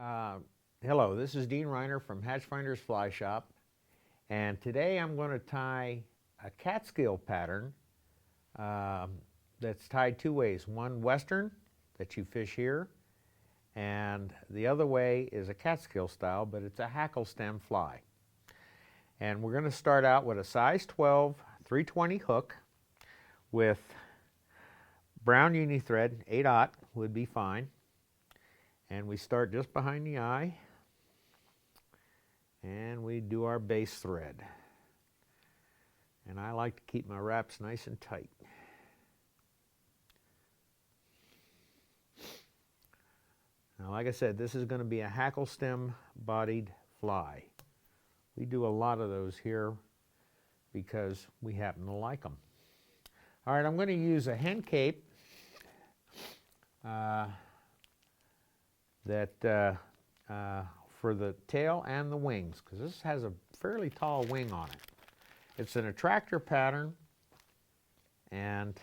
Uh, Hello, this is Dean Reiner from Hatchfinders Fly Shop, and today I'm going to tie a Catskill pattern that's tied two ways. One western that you fish here, and the other way is a Catskill style, but it's a hackle stem fly. And we're going to start out with a size 12 320 hook with brown uni thread, 8/0 would be fine. And we start just behind the eye, and we do our base thread. And I like to keep my wraps nice and tight. Now, like I said, this is going to be a hackle stem bodied fly. We do a lot of those here because we happen to like them. All right, I'm going to use a hen cape for the tail and the wings, because this has a fairly tall wing on it. It's an attractor pattern, and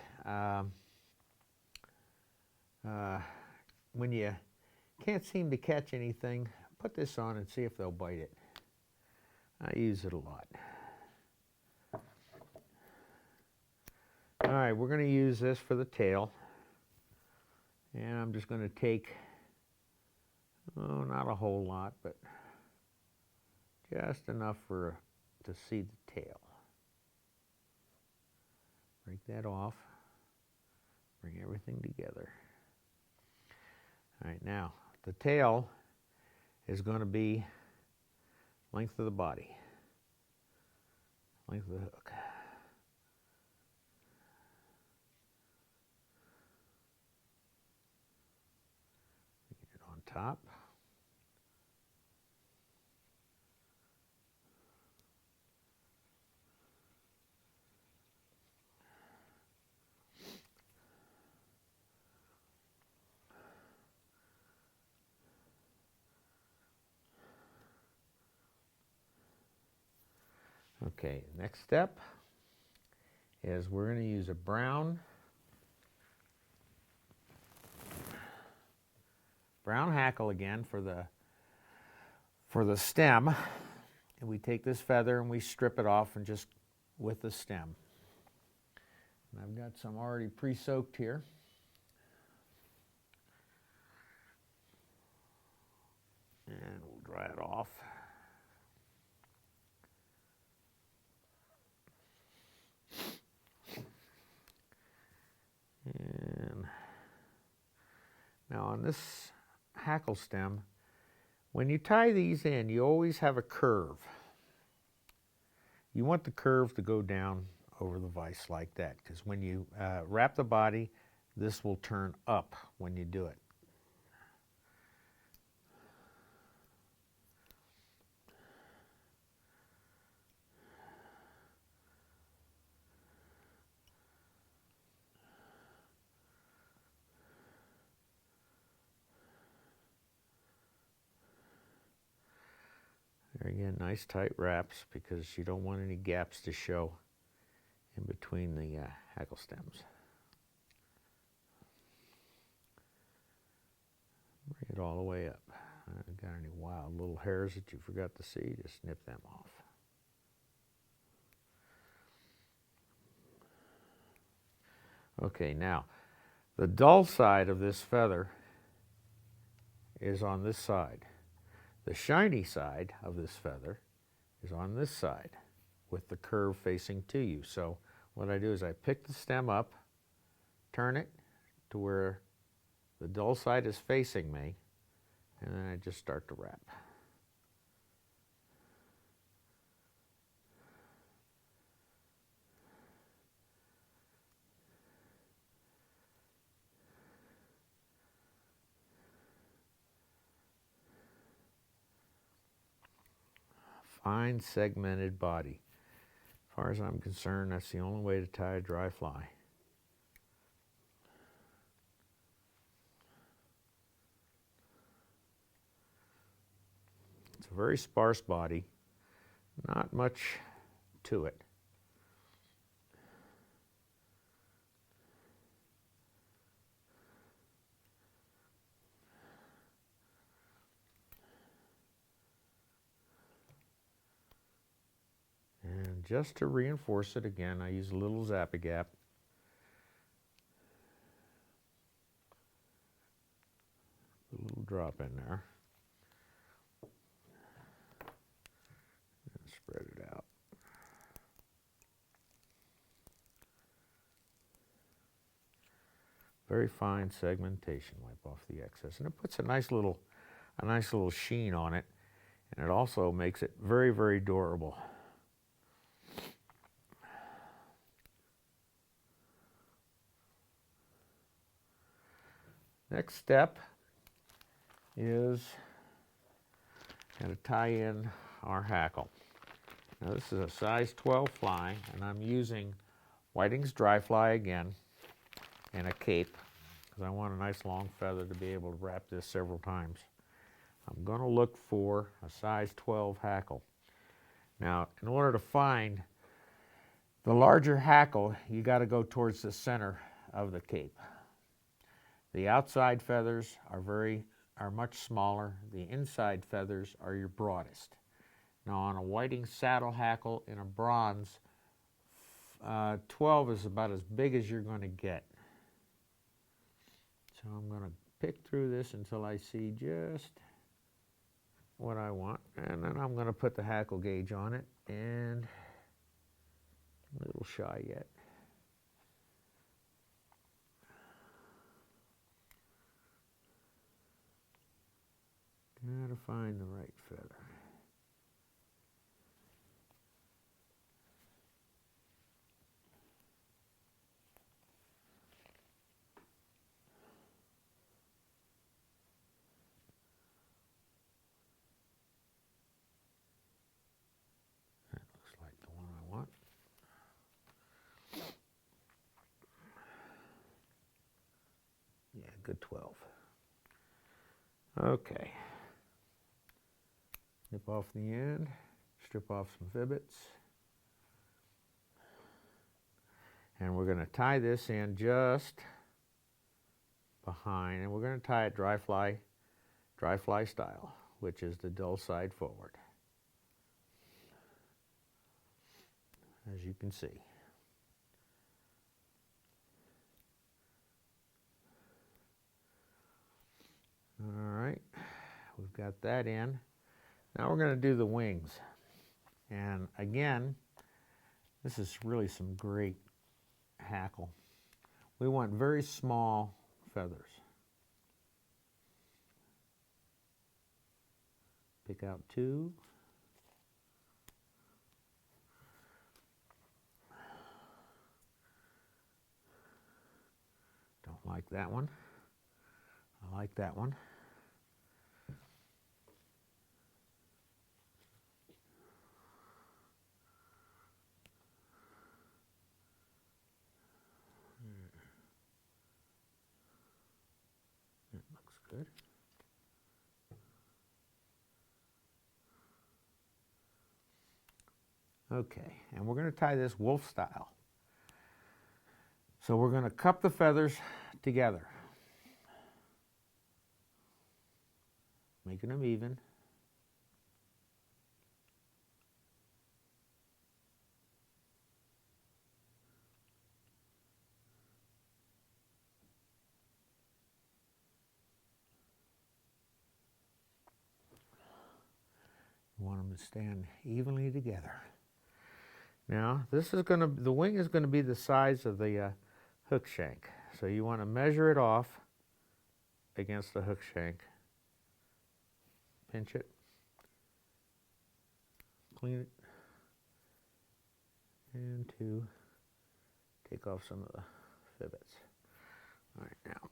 when you can't seem to catch anything, put this on and see if they'll bite it. I use it a lot. All right, we're going to use this for the tail, and I'm just going to take, oh, not a whole lot, but just enough to see the tail. Break that off, bring everything together. All right, now the tail is going to be length of the body, length of the hook. Get it on top. Okay, next step is we're going to use a brown hackle again for the stem, and we take this feather and we strip it off and just with the stem. And I've got some already pre-soaked here. And we'll dry it off. And now on this hackle stem, when you tie these in, you always have a curve. You want the curve to go down over the vise like that, because when you wrap the body, this will turn up when you do it. There again, nice tight wraps, because you don't want any gaps to show in between the hackle stems. Bring it all the way up. Got any wild little hairs that you forgot to see, just snip them off. Okay, now the dull side of this feather is on this side. The shiny side of this feather is on this side with the curve facing to you. So what I do is I pick the stem up, turn it to where the dull side is facing me, and then I just start to wrap. Fine segmented body. As far as I'm concerned, that's the only way to tie a dry fly. It's a very sparse body, not much to it. just to reinforce it again, I use a little Zap-A-Gap. A little drop in there. And spread it out. Very fine segmentation. Wipe off the excess, and it puts a nice little sheen on it, and it also makes it very, very durable. Next step is going to tie in our hackle. Now this is a size 12 fly, and I'm using Whiting's dry fly again and a cape because I want a nice long feather to be able to wrap this several times. I'm going to look for a size 12 hackle. Now, in order to find the larger hackle, you got to go towards the center of the cape. The outside feathers are much smaller. The inside feathers are your broadest. Now, on a Whiting saddle hackle in a bronze, 12 is about as big as you're going to get. So I'm going to pick through this until I see just what I want, and then I'm going to put the hackle gauge on it, and a little shy yet. Gotta find the right feather. That looks like the one I want. Yeah, good 12. Okay. Nip off the end, strip off some fibbits, and we're going to tie this in just behind, and we're going to tie it dry fly style, which is the dull side forward, as you can see. All right, we've got that in. Now we're going to do the wings. And again, this is really some great hackle. We want very small feathers. Pick out 2. Don't like that one. I like that one. That looks good. Okay, and we're going to tie this wolf style. So we're going to cup the feathers together, making them even. You want them to stand evenly together. Now, the wing is going to be the size of the hook shank. So you want to measure it off against the hook shank. Pinch it. Clean it. And to take off some of the fibbits. All right, now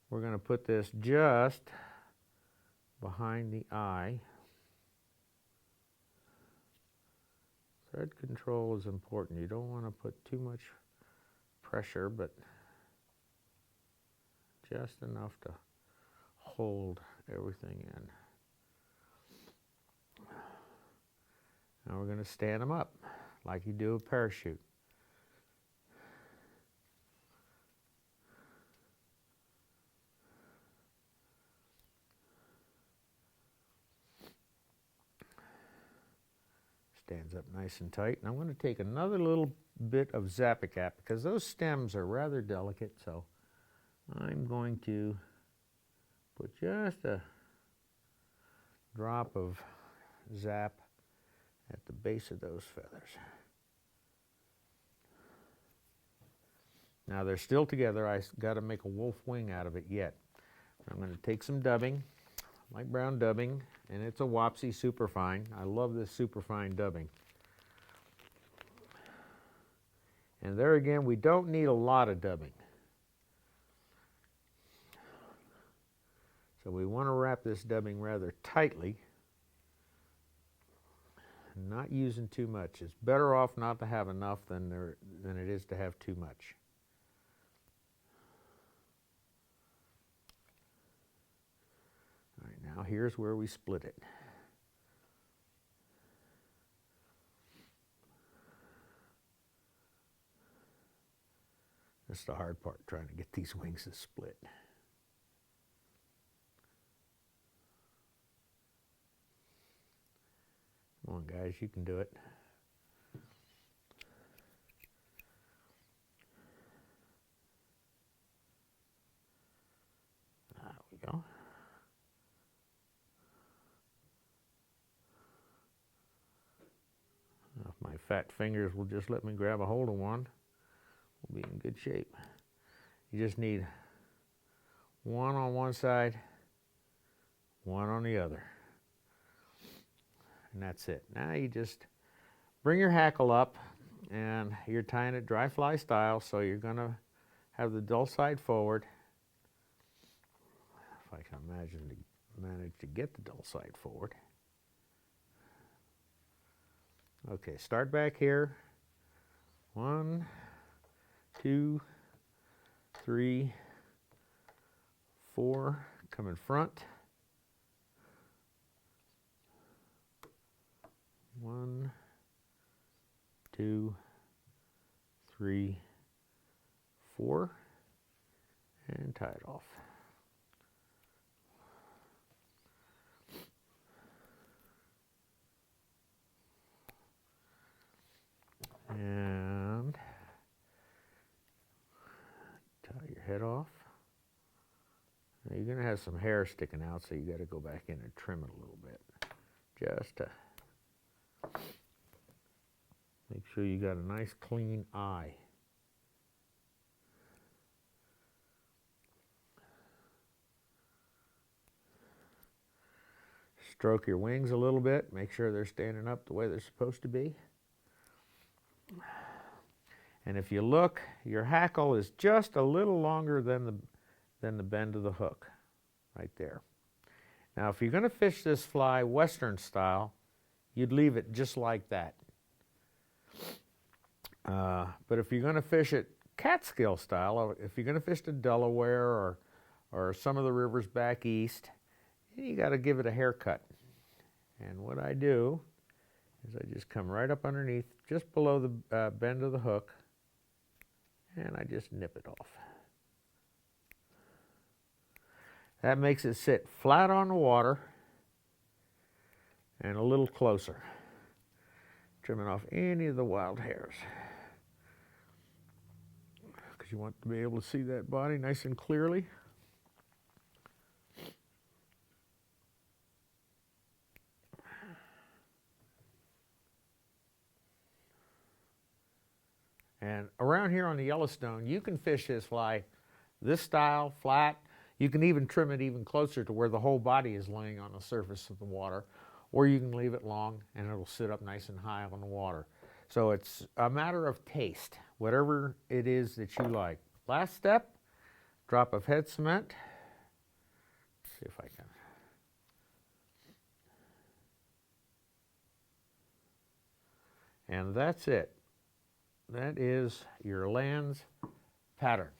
we're going to put this just behind the eye. Thread control is important. You don't want to put too much pressure, but just enough to hold everything in. Now we're going to stand them up like you do a parachute. Stands up nice and tight. And I'm going to take another little bit of Zap-A-Cap because those stems are rather delicate, so I'm going to put just a drop of Zap at the base of those feathers. Now they're still together. I got to make a wolf wing out of it yet. I'm going to take some dubbing, light brown dubbing, and it's a Wapsi Superfine. I love this Superfine dubbing. And there again, we don't need a lot of dubbing. So we want to wrap this dubbing rather tightly, not using too much. It's better off not to have enough than it is to have too much. All right, now here's where we split it. That's the hard part, trying to get these wings to split. Come on, guys, you can do it. There we go. Now, if my fat fingers will just let me grab a hold of one, we'll be in good shape. You just need one on one side, one on the other. And that's it. Now you just bring your hackle up, and you're tying it dry fly style, so you're going to have the dull side forward. If I can manage to get the dull side forward. Okay, start back here. 1, 2, 3, 4. Come in front. 1, 2, 3, 4, and tie it off. And tie your head off. Now you're going to have some hair sticking out, so you got to go back in and trim it a little bit, just to make sure you got a nice clean eye. Stroke your wings a little bit, make sure they're standing up the way they're supposed to be. And if you look, your hackle is just a little longer than the bend of the hook, right there. Now if you're going to fish this fly Western style, you'd leave it just like that. But if you're going to fish it Catskill style, if you're going to fish the Delaware or some of the rivers back east, you got to give it a haircut. And what I do is I just come right up underneath, just below the bend of the hook, and I just nip it off. That makes it sit flat on the water and a little closer, trimming off any of the wild hairs. Because you want to be able to see that body nice and clearly. And around here on the Yellowstone, you can fish this fly this style, flat. You can even trim it even closer to where the whole body is laying on the surface of the water, or you can leave it long and it'll sit up nice and high on the water. So it's a matter of taste, whatever it is that you like. Last step, drop of head cement. Let's see if I can. And that's it. That is your Lands pattern.